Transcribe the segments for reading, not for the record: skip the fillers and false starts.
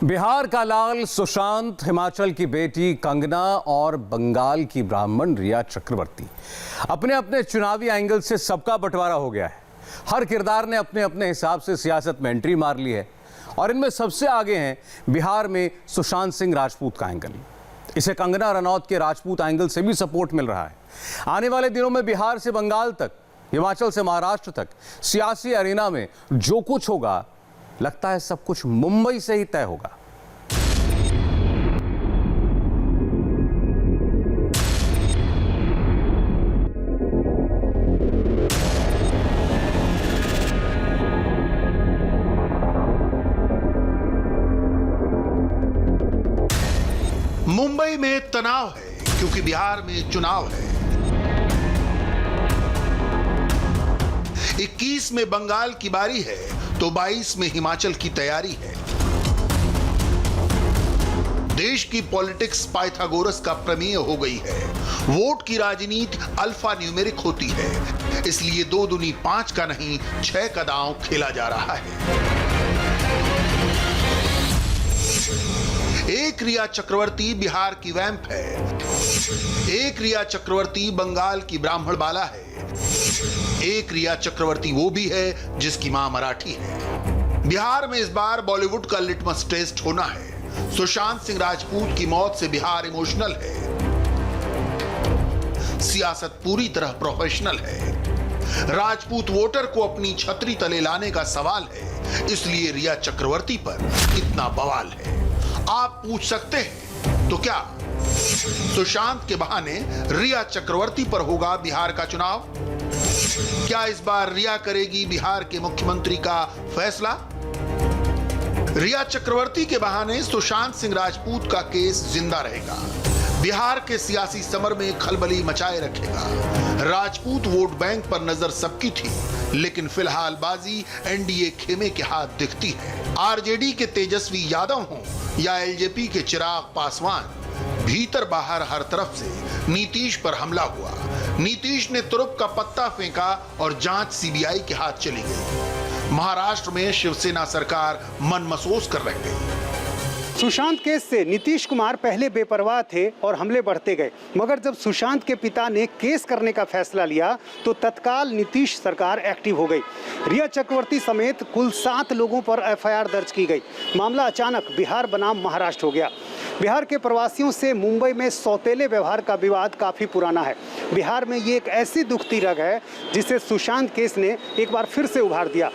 बिहार का लाल सुशांत, हिमाचल की बेटी कंगना और बंगाल की ब्राह्मण रिया चक्रवर्ती, अपने अपने चुनावी एंगल से सबका बंटवारा हो गया है। हर किरदार ने अपने अपने हिसाब से सियासत में एंट्री मार ली है और इनमें सबसे आगे हैं बिहार में सुशांत सिंह राजपूत का एंगल। इसे कंगना रनौत के राजपूत एंगल से भी सपोर्ट मिल रहा है। आने वाले दिनों में बिहार से बंगाल तक, हिमाचल से महाराष्ट्र तक सियासी अरेना में जो कुछ होगा, लगता है सब कुछ मुंबई से ही तय होगा। मुंबई में तनाव है क्योंकि बिहार में चुनाव है। 21 में बंगाल की बारी है तो 22 में हिमाचल की तैयारी है। देश की पॉलिटिक्स पाइथागोरस का प्रमेय हो गई है। वोट की राजनीति अल्फा न्यूमेरिक होती है, इसलिए 2 दूनी 5 का नहीं 6 का दांव खेला जा रहा है। एक रिया चक्रवर्ती बिहार की वैंप है, एक रिया चक्रवर्ती बंगाल की ब्राह्मण बाला है, एक रिया चक्रवर्ती वो भी है जिसकी मां मराठी है। बिहार में इस बार बॉलीवुड का लिटमस टेस्ट होना है। सुशांत सिंह राजपूत की मौत से बिहार इमोशनल है। सियासत पूरी तरह प्रोफेशनल है। राजपूत वोटर को अपनी छतरी तले लाने का सवाल है, इसलिए रिया चक्रवर्ती पर इतना बवाल है। आप पूछ सकते हैं, तो क्या सुशांत के बहाने रिया चक्रवर्ती पर होगा बिहार का चुनाव? क्या इस बार रिया करेगी बिहार के मुख्यमंत्री का फैसला? रिया चक्रवर्ती के बहाने सुशांत सिंह राजपूत का केस जिंदा रहेगा, बिहार के सियासी समर में खलबली मचाए रखेगा। राजपूत वोट बैंक पर नजर सबकी थी, लेकिन फिलहाल बाजी एनडीए खेमे के हाथ दिखती है। आरजेडी के तेजस्वी यादव हों या एलजेपी के चिराग पासवान, भीतर बाहर हर तरफ से नीतीश पर हमला हुआ। नीतीश ने तुरुप का पत्ता फेंका और जांच सीबीआई के हाथ चली गई। महाराष्ट्र में शिवसेना सरकार मनमसोस कर रह गई। सुशांत केस से नीतीश कुमार पहले बेपरवाह थे और हमले बढ़ते गए, मगर जब सुशांत के पिता ने केस करने का फैसला लिया तो तत्काल नीतीश सरकार एक्टिव हो गई। रिया चक्रवर्ती समेत कुल 7 लोगों पर एफआईआर दर्ज की गई। मामला अचानक बिहार बनाम महाराष्ट्र हो गया। बिहार के प्रवासियों से मुंबई में सौतेले व्यवहार का विवाद काफ़ी पुराना है। बिहार में ये एक ऐसी दुखती रग है जिसे सुशांत केस ने एक बार फिर से उभार दिया।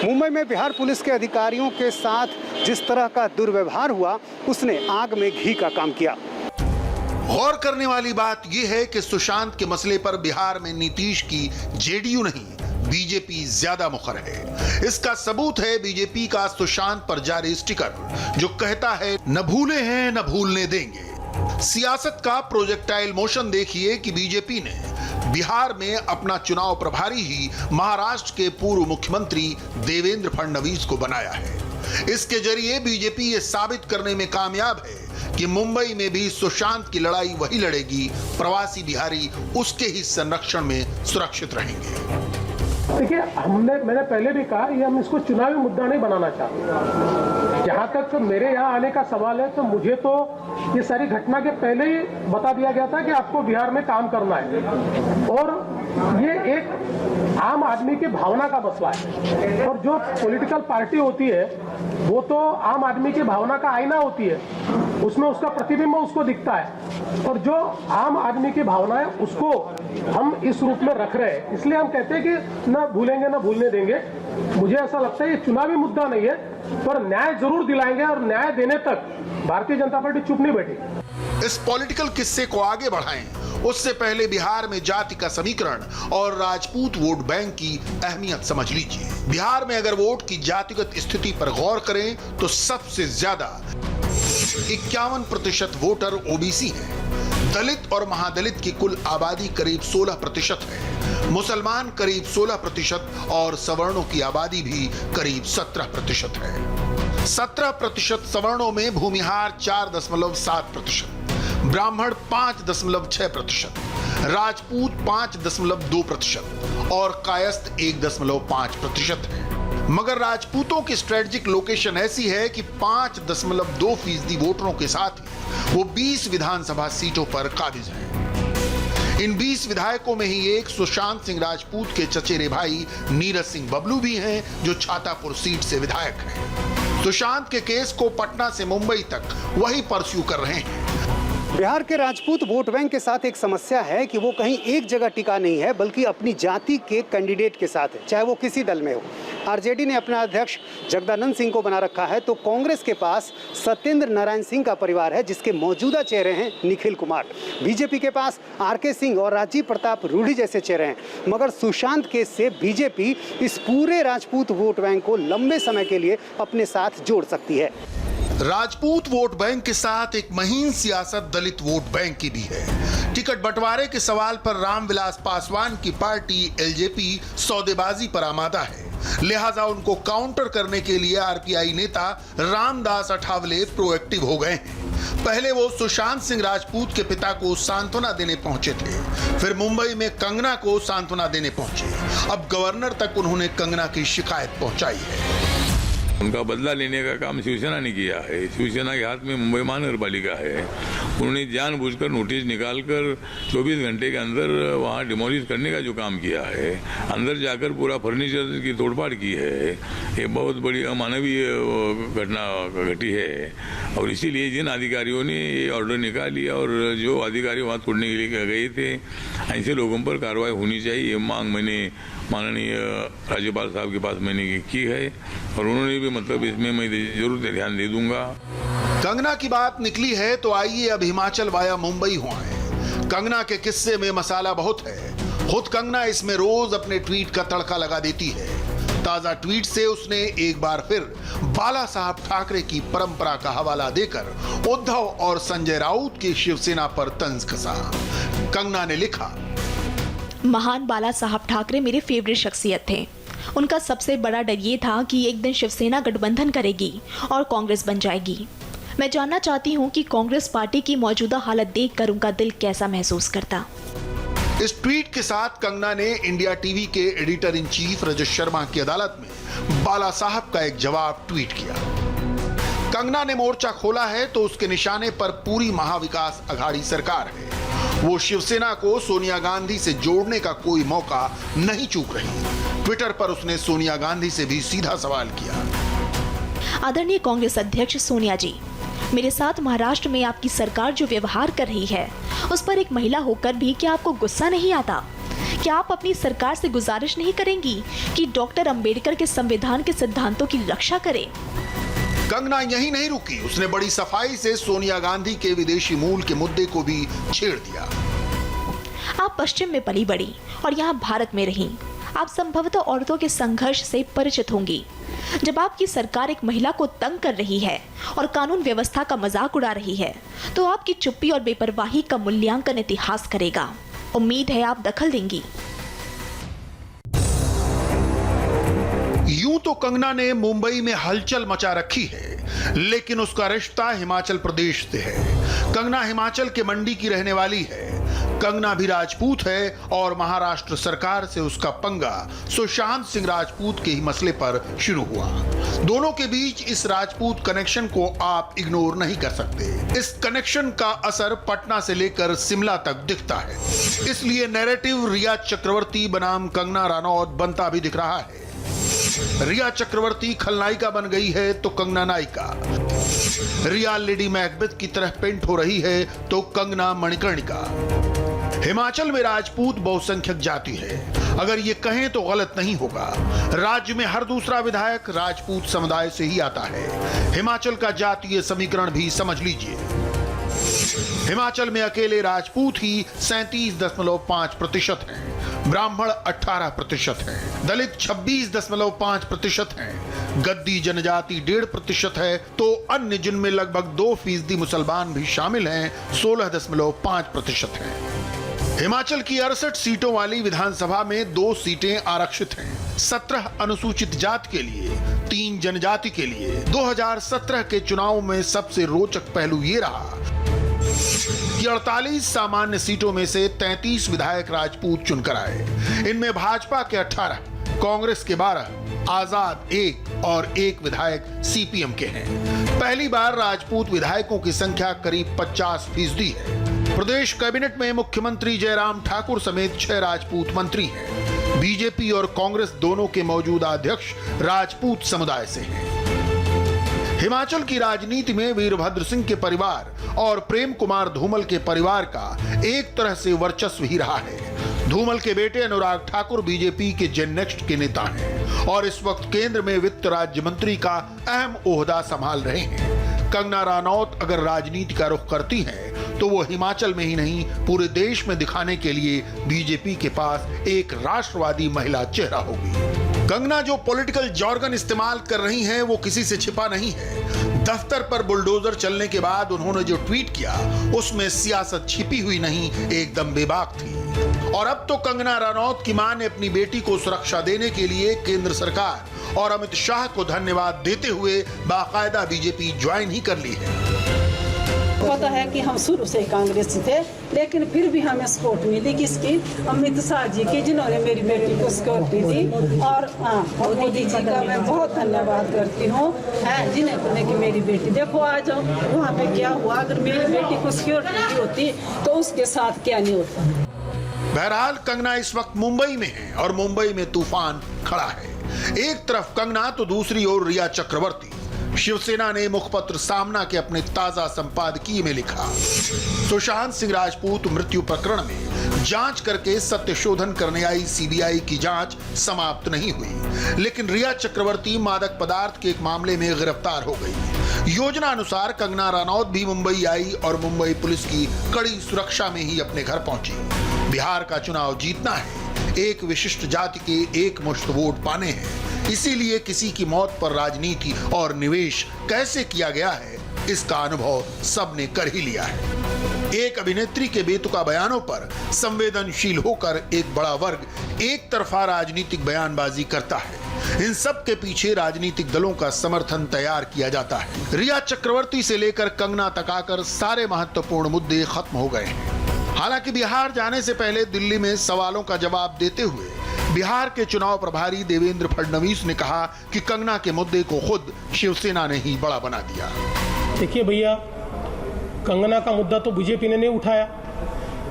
मुंबई में बिहार पुलिस के अधिकारियों के साथ जिस तरह का दुर्व्यवहार हुआ, उसने आग में घी का काम किया। गौर करने वाली बात यह है कि सुशांत के मसले पर बिहार में नीतीश की जेडीयू नहीं, बीजेपी ज्यादा मुखर है। इसका सबूत है बीजेपी का सुशांत पर जारी स्टिकर, जो कहता है न भूले हैं न भूलने देंगे। सियासत का प्रोजेक्टाइल मोशन देखिए कि बीजेपी ने बिहार में अपना चुनाव प्रभारी ही महाराष्ट्र के पूर्व मुख्यमंत्री देवेंद्र फडणवीस को बनाया है। इसके जरिए बीजेपी ये साबित करने में कामयाब है कि मुंबई में भी सुशांत की लड़ाई वही लड़ेगी, प्रवासी बिहारी उसके ही संरक्षण में सुरक्षित रहेंगे। देखिए, मैंने पहले भी कहा, ये हम इसको चुनावी मुद्दा नहीं बनाना चाहते। जहां तक तो मेरे यहाँ आने का सवाल है, तो मुझे तो ये सारी घटना के पहले ही बता दिया गया था कि आपको बिहार में काम करना है, और ये एक आम आदमी की भावना का मसला है। और जो पॉलिटिकल पार्टी होती है वो तो आम आदमी की भावना का आईना होती है, उसमें उसका प्रतिबिंब उसको दिखता है, और जो आम आदमी की भावना है उसको हम इस रूप में रख रहे हैं। इसलिए हम कहते हैं कि न भूलेंगे न भूलने देंगे। मुझे ऐसा लगता है ये चुनावी मुद्दा नहीं है, पर न्याय जरूर दिलाएंगे, और न्याय देने तक भारतीय जनता पार्टी चुप नहीं बैठी। इस पॉलिटिकल किस्से को आगे बढ़ाएं, उससे पहले बिहार में जाति का समीकरण और राजपूत वोट बैंक की अहमियत समझ लीजिए। बिहार में अगर वोट की जातिगत स्थिति पर गौर करें तो सबसे ज्यादा 51% वोटर ओबीसी हैं। दलित और महादलित की कुल आबादी करीब 16% है। मुसलमान करीब 16% और सवर्णों की आबादी भी करीब 17% है। 17% सवर्णों में भूमिहार 4.7%, ब्राह्मण 5.6%, राजपूत 5.2% और कायस्थ 1.5% है। मगर राजपूतों की स्ट्रेटेजिक लोकेशन ऐसी है कि 5.2% वोटरों के साथ ही वो 20 विधानसभा सीटों पर काबिज हैं। इन 20 विधायकों में ही एक सुशांत सिंह राजपूत के चचेरे भाई नीरज सिंह बबलू भी हैं, जो छातापुर सीट से विधायक हैं। सुशांत के केस को पटना से मुंबई तक वही परस्यू कर रहे हैं। बिहार के राजपूत वोट बैंक के साथ एक समस्या है कि वो कहीं एक जगह टिका नहीं है, बल्कि अपनी जाति के कैंडिडेट के साथ है, चाहे वो किसी दल में हो। आरजेडी ने अपना अध्यक्ष जगदानंद सिंह को बना रखा है, तो कांग्रेस के पास सत्येंद्र नारायण सिंह का परिवार है, जिसके मौजूदा चेहरे हैं निखिल कुमार। बीजेपी के पास आरके सिंह और राजीव प्रताप रूढ़ी जैसे चेहरे हैं। मगर सुशांत केस से बीजेपी इस पूरे राजपूत वोट बैंक को लंबे समय के लिए अपने साथ जोड़ सकती है। राजपूत वोट बैंक के साथ एक महीन सियासत दलित वोट बैंक की भी है। टिकट बंटवारे के सवाल पर रामविलास पासवान की पार्टी एलजेपी सौदेबाजी पर आमादा है, लिहाजा उनको काउंटर करने के लिए आरपीआई नेता रामदास अठावले प्रोएक्टिव हो गए हैं। पहले वो सुशांत सिंह राजपूत के पिता को सांत्वना देने पहुंचे थे, फिर मुंबई में कंगना को सांत्वना देने पहुंचे। अब गवर्नर तक उन्होंने कंगना की शिकायत पहुंचाई है। उनका बदला लेने का काम शिवसेना ने किया है। शिवसेना के हाथ में मुंबई महानगर पालिका है। उन्होंने जानबूझकर नोटिस निकालकर 24 घंटे के अंदर वहाँ डिमोलिश करने का जो काम किया है, अंदर जाकर पूरा फर्नीचर की तोड़फाड़ की है, ये बहुत बड़ी अमानवीय घटना घटी है। और इसीलिए जिन अधिकारियों ने ये ऑर्डर निकाली और जो अधिकारी वहाँ तोड़ने के लिए गए थे, ऐसे लोगों पर कार्रवाई होनी चाहिए, ये मांग मैंने माननीय राज्यपाल साहब के पास मैंने की है और उन्होंने भी मतलब इसमें मैं जरूर ध्यान दे दूंगा। कंगना की बात निकली है तो आइए अब हिमाचल वाया मुंबई हुआ है। कंगना के किस्से में मसाला बहुत है। खुद कंगना इसमें रोज अपने ट्वीट का तड़का लगा देती है। ताजा ट्वीट से उसने एक बार फिर बाला साहब ठाकरे की परंपरा का हवाला देकर उद्धव और संजय राउत की शिवसेना पर तंज कसा। कंगना ने लिखा, महान बाला साहब ठाकरे मेरे फेवरेट शख्सियत थे। उनका सबसे बड़ा डर ये था कि एक दिन शिवसेना गठबंधन करेगी और कांग्रेस बन जाएगी। मैं जानना चाहती हूँ कि कांग्रेस पार्टी की मौजूदा हालत देखकर उनका दिल कैसा महसूस करता। इस ट्वीट के साथ कंगना ने इंडिया टीवी के editor in chief Rajat Sharma की अदालत में बाला साहब का एक जवाब ट्वीट किया। कंगना ने मोर्चा खोला है तो उसके निशाने पर पूरी महाविकास अघाड़ी सरकार है। वो शिवसेना को सोनिया गांधी से जोड़ने का कोई मौका नहीं चूक रही। ट्विटर पर उसने सोनिया गांधी से भी सीधा सवाल किया। आदरणीय कांग्रेस अध्यक्ष सोनिया जी, मेरे साथ महाराष्ट्र में आपकी सरकार जो व्यवहार कर रही है, उस पर एक महिला होकर भी क्या आपको गुस्सा नहीं आता? क्या आप अपनी सरकार से गुजारिश नहीं करेंगी कि डॉक्टर अंबेडकर के संविधान के सिद्धांतों की रक्षा करें? कंगना यही नहीं रुकी, उसने बड़ी सफाई से सोनिया गांधी के विदेशी मूल के मुद्दे को भी छेड़ दिया। आप पश्चिम में पली बड़ी और यहाँ भारत में रही। आप संभवतः औरतों के संघर्ष से परिचित होंगी। जब आपकी सरकार एक महिला को तंग कर रही है और कानून व्यवस्था का मजाक उड़ा रही है, तो आपकी चुप्पी और बेपरवाही का मूल्यांकन इतिहास करेगा। उम्मीद है आप दखल देंगी। यूं तो कंगना ने मुंबई में हलचल मचा रखी है, लेकिन उसका रिश्ता हिमाचल प्रदेश से है। कंगना हिमाचल के मंडी की रहने वाली है। कंगना भी राजपूत है और महाराष्ट्र सरकार से उसका पंगा सुशांत सिंह राजपूत के ही मसले पर शुरू हुआ। दोनों के बीच इस राजपूत कनेक्शन को आप इग्नोर नहीं कर सकते। इस कनेक्शन का असर पटना से लेकर शिमला तक दिखता है। इसलिए नैरेटिव रिया चक्रवर्ती बनाम कंगना रनौत बनता भी दिख रहा है। रिया चक्रवर्ती खलनायिका बन गई है तो कंगना नायिका। रिया लेडी मैकबेथ की तरह पेंट हो रही है तो कंगना मणिकर्णिका। हिमाचल में राजपूत बहुसंख्यक जाति है, अगर ये कहें तो गलत नहीं होगा। राज्य में हर दूसरा विधायक राजपूत समुदाय से ही आता है। हिमाचल का जातीय समीकरण भी समझ लीजिए। हिमाचल में अकेले राजपूत ही 37.5% हैं, ब्राह्मण 18% हैं, दलित 26.5% हैं, गद्दी जनजाति 1.5% है, तो अन्य जिनमें लगभग 2% मुसलमान भी शामिल हैं 16.5% हैं। हिमाचल की 68 सीटों वाली विधानसभा में 2 सीटें आरक्षित हैं। 17 अनुसूचित जाति के लिए, 3 जनजाति के लिए। 2017 के चुनाव में सबसे रोचक पहलू ये रहा कि 48 सामान्य सीटों में से 33 विधायक राजपूत चुनकर आए। इनमें भाजपा के 18, कांग्रेस के 12, आजाद 1 और 1 विधायक सीपीएम के हैं। पहली बार राजपूत विधायकों की संख्या करीब 50% है। प्रदेश कैबिनेट में मुख्यमंत्री जयराम ठाकुर समेत 6 राजपूत मंत्री हैं। बीजेपी और कांग्रेस दोनों के मौजूदा अध्यक्ष राजपूत समुदाय से हैं। हिमाचल की राजनीति में वीरभद्र सिंह के परिवार और प्रेम कुमार धूमल के परिवार का एक तरह से वर्चस्व ही रहा है। धूमल के बेटे अनुराग ठाकुर बीजेपी के जेन नेक्स्ट के नेता हैं और इस वक्त केंद्र में वित्त राज्य मंत्री का अहम ओहदा संभाल रहे हैं। कंगना रनौत अगर राजनीति का रुख करती हैं तो वो हिमाचल में ही नहीं पूरे देश में दिखाने के लिए बीजेपी के पास एक राष्ट्रवादी महिला चेहरा होगी। कंगना जो पॉलिटिकल जॉर्गन इस्तेमाल कर रही हैं वो किसी से छिपा नहीं है। दफ्तर पर बुलडोजर चलने के बाद उन्होंने जो ट्वीट किया उसमें सियासत छिपी हुई नहीं, एकदम बेबाक थी। और अब तो कंगना रनौत की मां ने अपनी बेटी को सुरक्षा देने के लिए केंद्र सरकार और अमित शाह को धन्यवाद देते हुए बाकायदा बीजेपी ज्वाइन ही कर ली है। पता है कि हम शुरू से कांग्रेस थे, लेकिन फिर भी हमें सपोर्ट मिली किसकी, अमित शाह जी की, जिन्होंने मेरी बेटी को सिक्योरिटी दी। और मोदी जी का मैं बहुत धन्यवाद करती हूँ, जिन्हें कि मेरी बेटी देखो आज वहाँ पे क्या हुआ, अगर मेरी बेटी को सिक्योरिटी होती तो उसके साथ क्या नहीं होता। बहरहाल कंगना इस वक्त मुंबई में है और मुंबई में तूफान खड़ा है। एक तरफ कंगना तो दूसरी ओर रिया चक्रवर्ती। शिवसेना ने मुखपत्र सामना के अपने ताजा संपादकीय में लिखा, सुशांत सिंह राजपूत मृत्यु प्रकरण में जांच करके सत्य शोधन करने आई सीबीआई की जांच समाप्त नहीं हुई, लेकिन रिया चक्रवर्ती मादक पदार्थ के एक मामले में गिरफ्तार हो गई। योजना अनुसार कंगना रनौत भी मुंबई आई और मुंबई पुलिस की कड़ी सुरक्षा में ही अपने घर पहुंची। बिहार का चुनाव जीतना है, एक विशिष्ट जाति के एक मुश्त वोट पाने हैं, इसीलिए किसी की मौत पर राजनीति और निवेश कैसे किया गया है इसका अनुभव सबने कर ही लिया है। एक अभिनेत्री के बेतुका बयानों पर संवेदनशील होकर एक बड़ा वर्ग एक तरफा राजनीतिक बयानबाजी करता है। इन सब के पीछे राजनीतिक दलों का समर्थन तैयार किया जाता है। रिया चक्रवर्ती से लेकर कंगना तक आकर सारे महत्वपूर्ण मुद्दे खत्म हो गए हैं। हालांकि बिहार जाने से पहले दिल्ली में सवालों का जवाब देते हुए बिहार के चुनाव प्रभारी देवेंद्र फडणवीस ने कहा कि कंगना के मुद्दे को खुद शिवसेना ने ही बड़ा बना दिया। देखिए भैया, कंगना का मुद्दा तो बीजेपी ने नहीं उठाया,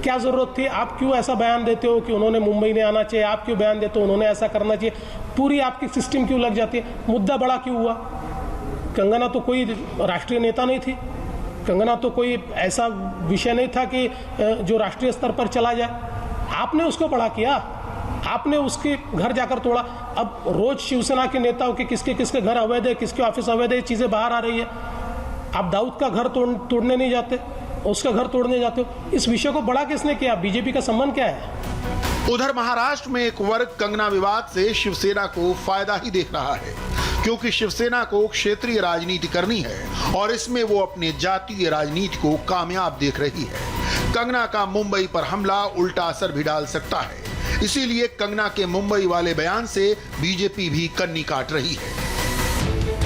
क्या जरूरत थी? आप क्यों ऐसा बयान देते हो कि उन्होंने मुंबई नहीं आना चाहिए? आप क्यों बयान देते हो उन्होंने ऐसा करना चाहिए? पूरी आपकी सिस्टम क्यों लग जाती है? मुद्दा बड़ा क्यों हुआ? कंगना तो कोई राष्ट्रीय नेता नहीं थी, कंगना तो कोई ऐसा विषय नहीं था कि जो राष्ट्रीय स्तर पर चला जाए। आपने उसको बड़ा किया, आपने उसके घर जाकर तोड़ा। अब रोज शिवसेना के नेताओं के किसके किसके घर अवैध है, किसके ऑफिस अवैध है, चीजें बाहर आ रही है। आप दाऊद का घर तोड़ने नहीं जाते, उसका घर तोड़ने जाते हो। इस विषय को बड़ा किसने किया? बीजेपी का संबंध क्या है? उधर महाराष्ट्र में एक वर्ग कंगना विवाद से शिवसेना को फायदा ही देख रहा है, क्योंकि शिवसेना को क्षेत्रीय राजनीति करनी है और इसमें वो अपने जातीय राजनीति को कामयाब देख रही है। कंगना का मुंबई पर हमला उल्टा असर भी डाल सकता है, इसीलिए कंगना के मुंबई वाले बयान से बीजेपी भी कन्नी काट रही है।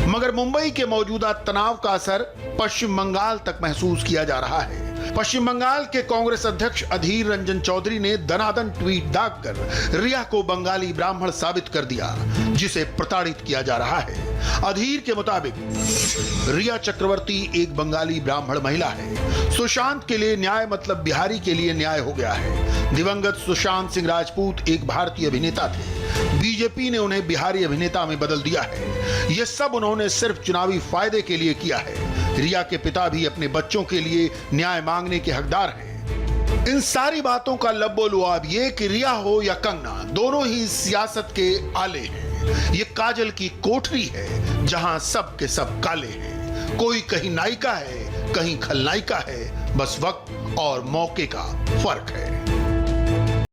मगर मुंबई के मौजूदा तनाव का असर पश्चिम बंगाल तक महसूस किया जा रहा है। पश्चिम बंगाल के कांग्रेस अध्यक्ष अधीर रंजन चौधरी ने दनादन ट्वीट दागकर रिया को बंगाली ब्राह्मण साबित कर दिया, जिसे प्रताड़ित किया जा रहा है। अधीर के मुताबिक रिया चक्रवर्ती एक बंगाली ब्राह्मण महिला है। सुशांत के लिए न्याय मतलब बिहारी के लिए न्याय हो गया है। दिवंगत सुशांत सिंह राजपूत एक भारतीय अभिनेता थे, बीजेपी ने उन्हें बिहारी अभिनेता में बदल दिया है। यह सब उन्होंने सिर्फ चुनावी फायदे के लिए किया है। रिया के पिता भी अपने बच्चों के लिए न्याय मांगने के हकदार हैं। इन सारी बातों का लब्बो-लुआब ये कि रिया हो या कंगना, दोनों ही सियासत के आले हैं। ये काजल की कोठरी है जहां सब के सब काले हैं। कोई कहीं नायिका है, कहीं खलनायिका है, बस वक्त और मौके का फर्क है।